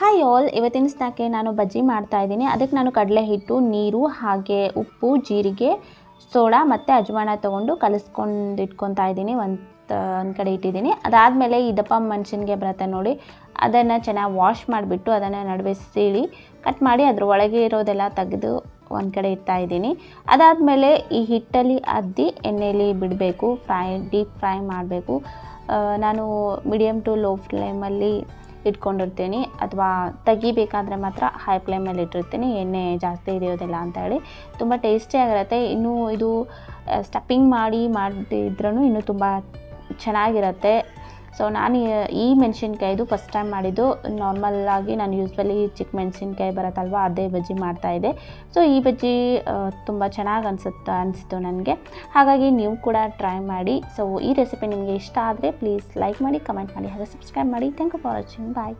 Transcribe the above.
Hi all, ಇವತ್ತಿನ ಸ್ನ್ಯಾಕ್ಗೆ ನಾನು ಬಜ್ಜಿ ಮಾಡ್ತಾಯಿದ್ದೀನಿ. ಅದಕ್ಕೆ ನಾನು ಕಡಲೆ ಹಿಟ್ಟು, ನೀರು, ಹಾಗೆ ಉಪ್ಪು, ಜೀರಿಗೆ, ಸೋಡಾ ಮತ್ತು ಅಜವಾನ ತೊಗೊಂಡು ಕಲಿಸ್ಕೊಂಡು ಇಟ್ಕೊತಾ ಇದ್ದೀನಿ. ಒಂದು ಕಡೆ ಇಟ್ಟಿದ್ದೀನಿ. ಅದಾದಮೇಲೆ ಈ ದಪ್ಪ ಮೆಣಸಿನ್ಕಾಯಿ ಬರುತ್ತೆ ನೋಡಿ, ಅದನ್ನು ಚೆನ್ನಾಗಿ ವಾಶ್ ಮಾಡಿಬಿಟ್ಟು ಅದನ್ನು ನಡುವೆ ಸೀಳಿ ಕಟ್ ಮಾಡಿ ಅದ್ರ ಒಳಗೆ ಇರೋದೆಲ್ಲ ತೆಗೆದು ಒಂದು ಕಡೆ ಇಡ್ತಾಯಿದ್ದೀನಿ. ಅದಾದಮೇಲೆ ಈ ಹಿಟ್ಟಲ್ಲಿ ಅದ್ದಿ ಎಣ್ಣೆಯಲ್ಲಿ ಬಿಡಬೇಕು, ಡೀಪ್ ಫ್ರೈ ಮಾಡಬೇಕು. ನಾನು ಮೀಡಿಯಮ್ ಟು ಲೋ ಫ್ಲೇಮಲ್ಲಿ ಇಟ್ಕೊಂಡಿರ್ತೀನಿ, ಅಥವಾ ತೆಗಿಬೇಕಾದ್ರೆ ಮಾತ್ರ ಹೈ ಫ್ಲೇಮಲ್ಲಿ ಇಟ್ಟಿರ್ತೀನಿ, ಎಣ್ಣೆ ಜಾಸ್ತಿ ಹಿಡಿಯೋದಿಲ್ಲ ಅಂತ ಹೇಳಿ. ತುಂಬ ಟೇಸ್ಟಿಯಾಗಿರುತ್ತೆ. ಇನ್ನೂ ಇದು ಸ್ಟಫಿಂಗ್ ಮಾಡಿದ್ರೂ ಇನ್ನೂ ತುಂಬ ಚೆನ್ನಾಗಿರುತ್ತೆ. ಸೊ ನಾನು ಈ ಮೆಣಸಿನ್ಕಾಯಿದು ಫಸ್ಟ್ ಟೈಮ್ ಮಾಡಿದ್ದು. ನಾರ್ಮಲ್ಲಾಗಿ ನಾನು ಯೂಸ್ವಲಿ ಚಿಕ್ಕ ಮೆಣಸಿನ್ಕಾಯಿ ಬರುತ್ತಲ್ವ, ಅದೇ ಬಜ್ಜಿ ಮಾಡ್ತಾಯಿದ್ದೆ. ಸೊ ಈ ಬಜ್ಜಿ ತುಂಬ ಚೆನ್ನಾಗಿ ಅನಿಸ್ತು ನನಗೆ. ಹಾಗಾಗಿ ನೀವು ಕೂಡ ಟ್ರೈ ಮಾಡಿ. ಸೊ ಈ ರೆಸಿಪಿ ನಿಮಗೆ ಇಷ್ಟ ಆದರೆ ಪ್ಲೀಸ್ ಲೈಕ್ ಮಾಡಿ, ಕಮೆಂಟ್ ಮಾಡಿ, ಹಾಗೆ ಸಬ್ಸ್ಕ್ರೈಬ್ ಮಾಡಿ. Thank you for watching. Bye.